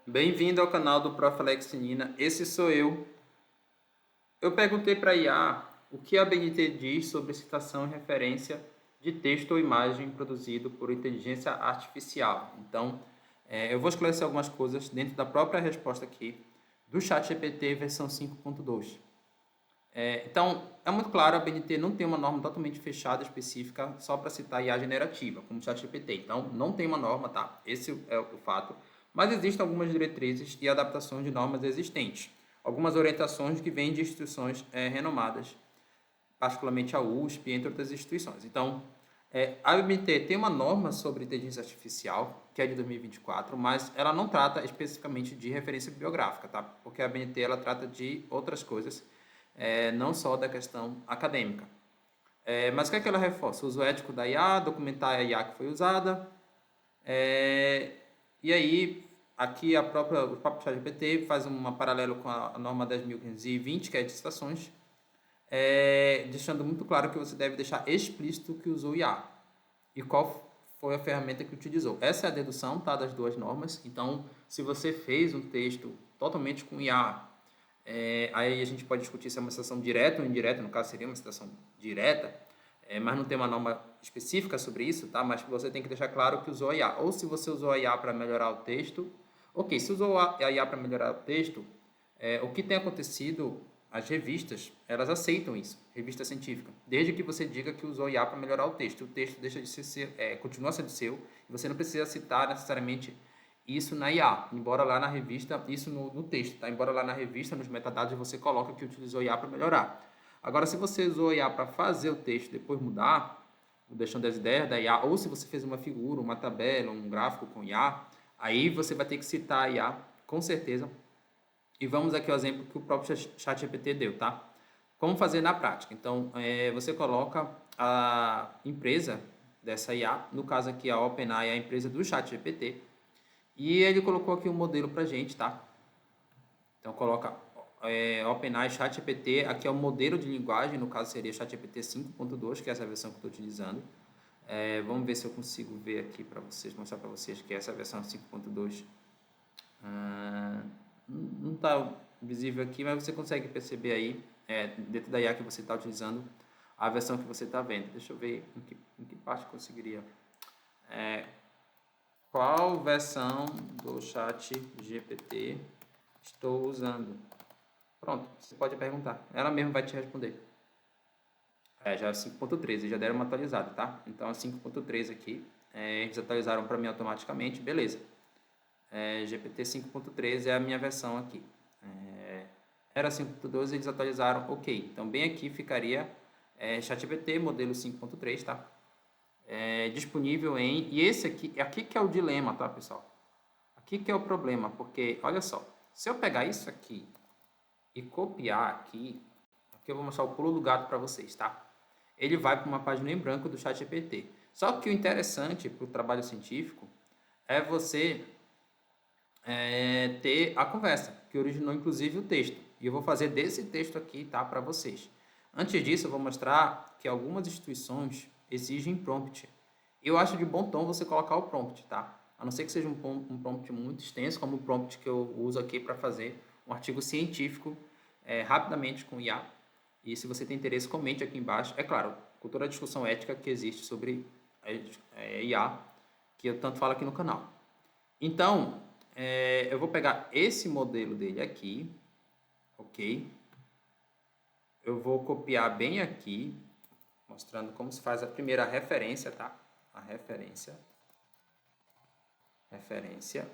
Bem-vindo ao canal do Prof. Alex Nina. Esse sou eu. Eu perguntei para a IA o que a BNT diz sobre citação e referência de texto ou imagem produzido por inteligência artificial. Então, eu vou esclarecer algumas coisas dentro da própria resposta aqui do ChatGPT versão 5.2. Então, é muito claro, a BNT não tem uma norma totalmente fechada, específica, só para citar IA generativa, como o ChatGPT. Então, não tem uma norma, tá? Esse é o fato. Mas existem algumas diretrizes e adaptações de normas existentes. Algumas orientações que vêm de instituições renomadas, particularmente a USP, entre outras instituições. Então, a BNT tem uma norma sobre inteligência artificial, que é de 2024, mas ela não trata especificamente de referência bibliográfica, tá? Porque a BNT ela trata de outras coisas, não só da questão acadêmica. Mas o que é que ela reforça? O uso ético da IA, documentar a IA que foi usada. E aí, aqui o próprio ChatGPT faz um paralelo com a norma 10.520, que é de citações, deixando muito claro que você deve deixar explícito que usou IA e qual foi a ferramenta que utilizou. Essa é a dedução, tá, das duas normas. Então, se você fez um texto totalmente com IA, aí a gente pode discutir se é uma citação direta ou indireta, no caso seria uma citação direta, mas não tem uma norma específica sobre isso, tá? Mas você tem que deixar claro que usou a IA. Ou se você usou a IA para melhorar o texto, ok, se usou a IA para melhorar o texto, o que tem acontecido, as revistas, elas aceitam isso, revista científica, desde que você diga que usou IA para melhorar o texto deixa de ser, continua sendo seu, e você não precisa citar necessariamente isso na IA, embora lá na revista, isso no texto, tá? Embora lá na revista, nos metadados, você coloca que utilizou IA para melhorar. Agora, se você usou IA para fazer o texto e depois mudar, deixando as ideias da IA, ou se você fez uma figura, uma tabela, um gráfico com IA, aí você vai ter que citar a IA, com certeza. E vamos aqui ao exemplo que o próprio ChatGPT deu, tá? Como fazer na prática? Então, você coloca a empresa dessa IA, no caso aqui a OpenAI é a empresa do ChatGPT, e ele colocou aqui um modelo para gente, tá? Então, coloca OpenAI ChatGPT, aqui é o modelo de linguagem, no caso seria ChatGPT 5.2, que é essa versão que eu estou utilizando. Vamos ver se eu consigo ver aqui para vocês, mostrar para vocês que essa versão 5.2 não está visível aqui, mas você consegue perceber aí, dentro da IA que você está utilizando, a versão que você está vendo. Deixa eu ver em que parte conseguiria. Qual versão do ChatGPT estou usando? Pronto, você pode perguntar. Ela mesma vai te responder. Já é 5.13, já deram uma atualizada, tá? Então, a 5.13 aqui, eles atualizaram para mim automaticamente, beleza. GPT 5.13 é a minha versão aqui. Era 5.12, eles atualizaram, ok. Então, bem aqui ficaria ChatGPT, modelo 5.3, tá? Disponível em... E esse aqui que é o dilema, tá, pessoal? Aqui que é o problema, porque, olha só, se eu pegar isso aqui e copiar aqui eu vou mostrar o pulo do gato para vocês, tá? Ele vai para uma página em branco do ChatGPT. Só que o interessante para o trabalho científico é você ter a conversa, que originou inclusive o texto. E eu vou fazer desse texto aqui, tá, para vocês. Antes disso, eu vou mostrar que algumas instituições exigem prompt. Eu acho de bom tom você colocar o prompt, tá? A não ser que seja um prompt muito extenso, como o prompt que eu uso aqui para fazer um artigo científico rapidamente com IA. E se você tem interesse, comente aqui embaixo. É claro, com toda a discussão ética que existe sobre IA, que eu tanto falo aqui no canal. Então, eu vou pegar esse modelo dele aqui, ok? Eu vou copiar bem aqui, mostrando como se faz a primeira referência, tá? A referência. Referência.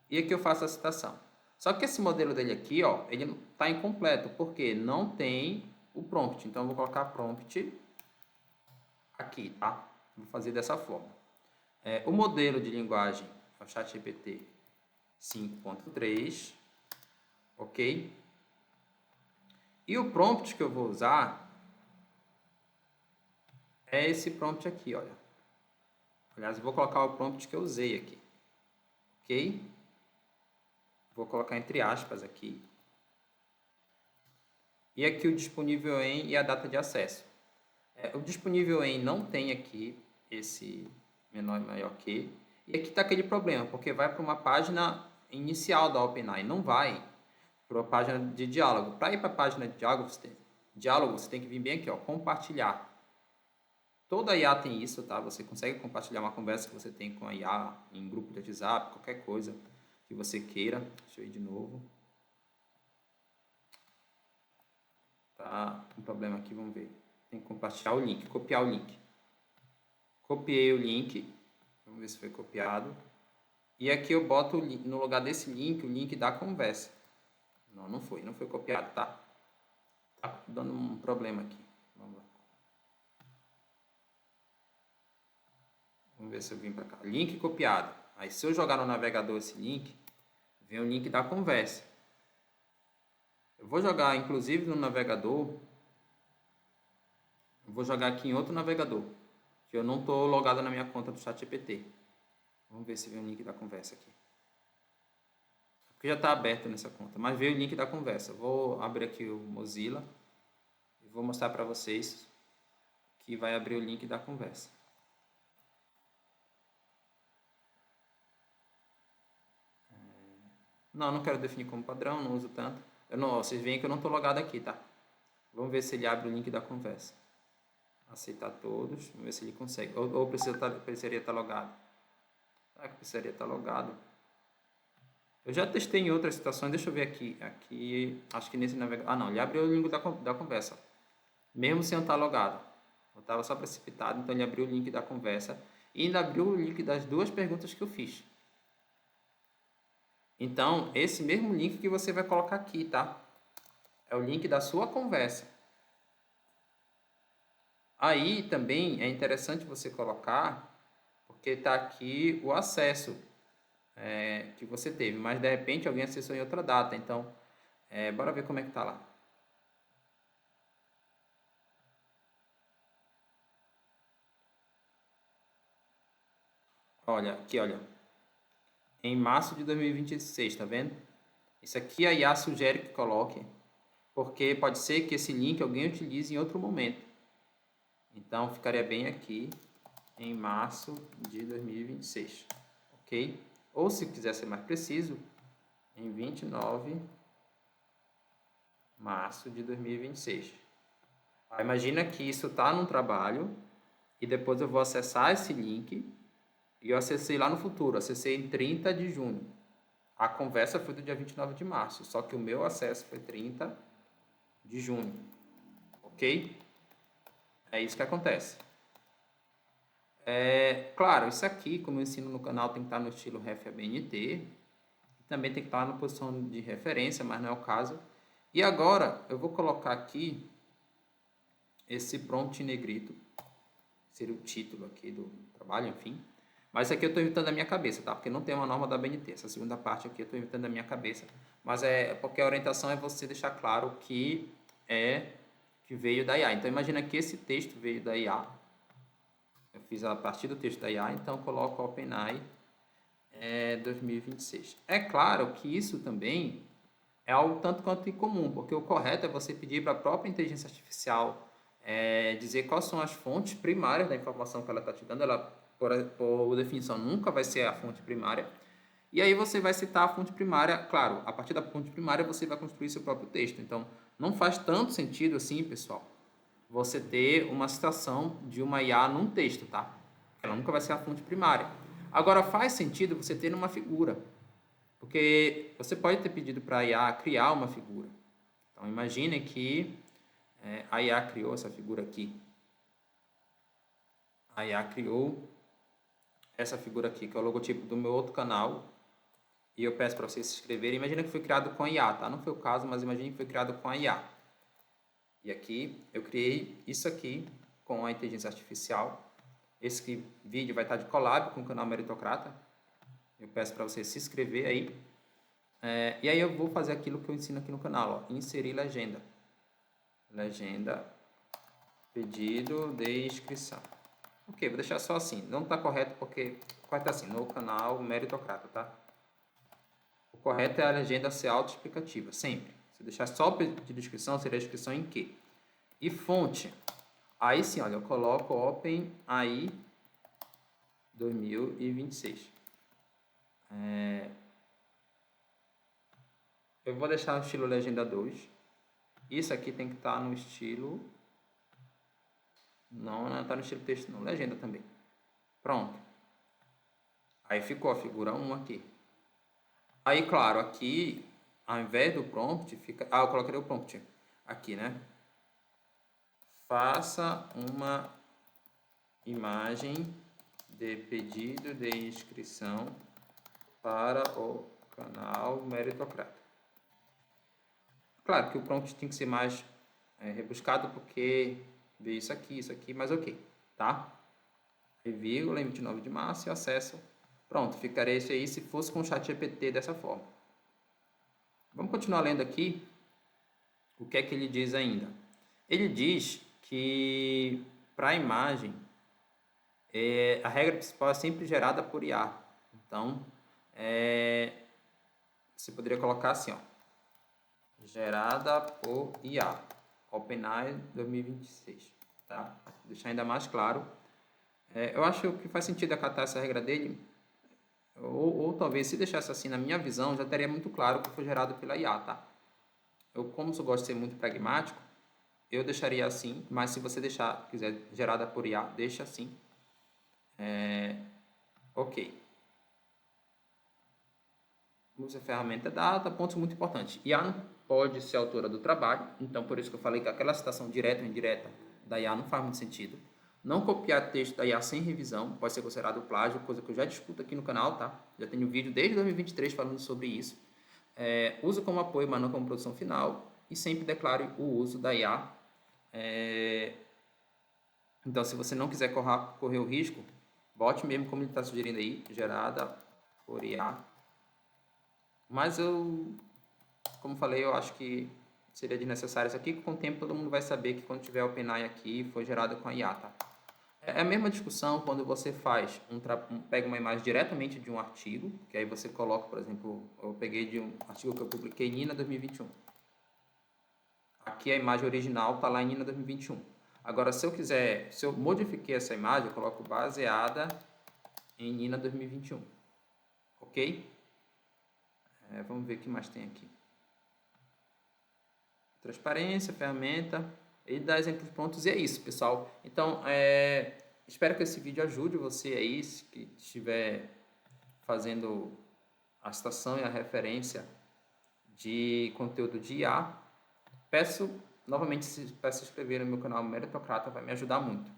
E aqui eu faço a citação. Só que esse modelo dele aqui, ó, ele está incompleto, porque não tem o prompt. Então, eu vou colocar prompt aqui, tá? Vou fazer dessa forma. O modelo de linguagem é o ChatGPT 5.3, ok? E o prompt que eu vou usar é esse prompt aqui, olha. Aliás, eu vou colocar o prompt que eu usei aqui, ok? Vou colocar entre aspas aqui. E aqui o disponível em e a data de acesso. O disponível em não tem aqui esse menor e maior que. E aqui está aquele problema, porque vai para uma página inicial da OpenAI, não vai para a página de diálogo. Para ir para a página de diálogo, você tem que vir bem aqui, ó, compartilhar. Toda IA tem isso, tá? Você consegue compartilhar uma conversa que você tem com a IA em grupo de WhatsApp, qualquer coisa que você queira. Deixa eu ir de novo. Tá, um problema aqui, vamos ver. Tem que compartilhar o link, copiar o link. Copiei o link, vamos ver se foi copiado. E aqui eu boto no lugar desse link, o link da conversa. Não foi copiado, tá? Tá dando um problema aqui. Vamos lá. Vamos ver se eu vim para cá. Link copiado. Aí se eu jogar no navegador esse link, vem o link da conversa. Eu vou jogar inclusive no navegador. Eu vou jogar aqui em outro navegador, que eu não estou logado na minha conta do ChatGPT. Vamos ver se vem o link da conversa aqui. Porque já está aberto nessa conta, mas veio o link da conversa. Vou abrir aqui o Mozilla e vou mostrar para vocês que vai abrir o link da conversa. Não quero definir como padrão, não uso tanto. Vocês veem que eu não estou logado aqui, tá? Vamos ver se ele abre o link da conversa. Aceitar todos. Vamos ver se ele consegue. Ou precisaria estar logado. Será que precisaria estar logado? Eu já testei em outras situações. Deixa eu ver aqui. Aqui, acho que nesse navegador. Não, ele abriu o link da conversa. Mesmo sem eu estar logado. Eu estava só precipitado, então ele abriu o link da conversa. E ainda abriu o link das duas perguntas que eu fiz. Então, esse mesmo link que você vai colocar aqui, tá? É o link da sua conversa. Aí também é interessante você colocar, porque está aqui o acesso que você teve, mas de repente alguém acessou em outra data. Então, bora ver como é que está lá. Olha, aqui, olha. Em março de 2026, tá vendo? Isso aqui a IA sugere que coloque, porque pode ser que esse link alguém utilize em outro momento. Então, ficaria bem aqui em março de 2026, ok? Ou, se quiser ser mais preciso, em 29 de março de 2026. Imagina que isso está num trabalho e depois eu vou acessar esse link e eu acessei lá no futuro, acessei em 30 de junho. A conversa foi do dia 29 de março, só que o meu acesso foi 30 de junho, ok? É isso que acontece. Claro, isso aqui, como eu ensino no canal, tem que estar no estilo Ref ABNT. Também tem que estar na posição de referência, mas não é o caso. E agora, eu vou colocar aqui esse prompt em negrito. Seria o título aqui do trabalho, enfim. Mas isso aqui eu estou inventando da minha cabeça, tá? Porque não tem uma norma da ABNT. Essa segunda parte aqui eu estou inventando da minha cabeça. Mas é porque a orientação é você deixar claro que veio da IA. Então, imagina que esse texto veio da IA. Eu fiz a partir do texto da IA, então eu coloco OpenAI 2026. É claro que isso também é algo tanto quanto incomum, porque o correto é você pedir para a própria inteligência artificial dizer quais são as fontes primárias da informação que ela está te dando. Ela, por definição, nunca vai ser a fonte primária. E aí você vai citar a fonte primária. Claro, a partir da fonte primária você vai construir seu próprio texto. Então, não faz tanto sentido assim, pessoal, você ter uma citação de uma IA num texto, tá? Ela nunca vai ser a fonte primária. Agora, faz sentido você ter uma figura, porque você pode ter pedido para a IA criar uma figura. Então, imagine que a IA criou essa figura aqui. A IA criou essa figura aqui, que é o logotipo do meu outro canal, e eu peço para vocês se inscreverem. Imagina que foi criado com a IA, tá? Não foi o caso, mas imagine que foi criado com a IA. E aqui eu criei isso aqui com a inteligência artificial. Esse vídeo vai estar de collab com o canal Meritocrata. Eu peço para você se inscrever aí. E aí eu vou fazer aquilo que eu ensino aqui no canal, ó, inserir legenda. Legenda, pedido de inscrição. Ok, vou deixar só assim. Não está correto porque vai estar assim, no canal Meritocrata, tá? O correto é a legenda ser autoexplicativa, sempre. Se deixar só o pedido de inscrição, seria a inscrição em quê? E fonte. Aí sim, olha, eu coloco OpenAI 2026. Eu vou deixar o estilo legenda 2. Isso aqui tem que estar no estilo... Não está no estilo texto, não. Legenda também. Pronto. Aí ficou a figura 1 aqui. Aí, claro, aqui, ao invés do prompt, fica... eu coloquei o prompt aqui, né? Faça uma imagem de pedido de inscrição para o canal Meritocrata. Claro que o prompt tem que ser mais rebuscado, porque vê isso aqui, mas ok, tá? E vírgula, em 29 de março e acesso. Pronto, ficaria isso aí se fosse com o ChatGPT dessa forma. Vamos continuar lendo aqui. O que é que ele diz ainda? Ele diz que para a imagem, a regra principal é sempre gerada por IA. Então, você poderia colocar assim, ó, gerada por IA, OpenAI 2026, tá? Deixar ainda mais claro. Eu acho que faz sentido acatar essa regra dele, ou talvez se deixasse assim na minha visão, já teria muito claro que foi gerado pela IA, tá? Eu, como eu gosto de ser muito pragmático, eu deixaria assim, mas se você quiser gerada por IA, deixa assim. Ok. Use a ferramenta data, pontos muito importantes. IA não pode ser autora do trabalho, então por isso que eu falei que aquela citação direta ou indireta da IA não faz muito sentido. Não copiar texto da IA sem revisão pode ser considerado plágio, coisa que eu já discuto aqui no canal, tá? Já tenho vídeo desde 2023 falando sobre isso. Uso como apoio, mas não como produção final. E sempre declare o uso da IA. Então, se você não quiser correr o risco, bote mesmo como ele está sugerindo aí, gerada por IA. Mas como falei, eu acho que seria desnecessário isso aqui, que com o tempo todo mundo vai saber que quando tiver o OpenAI aqui, foi gerado com a IA, tá? É a mesma discussão quando você faz pega uma imagem diretamente de um artigo, que aí você coloca, por exemplo, eu peguei de um artigo que eu publiquei em INA 2021. Aqui a imagem original está lá em INA 2021. Agora, se eu modifiquei essa imagem, eu coloco baseada em INA 2021. Ok? Vamos ver o que mais tem aqui. Transparência, ferramenta, ele dá exemplos prontos e é isso, pessoal. Então, espero que esse vídeo ajude você aí, que estiver fazendo a citação e a referência de conteúdo de IA. Peço novamente para se inscrever no meu canal Meritocrata, vai me ajudar muito.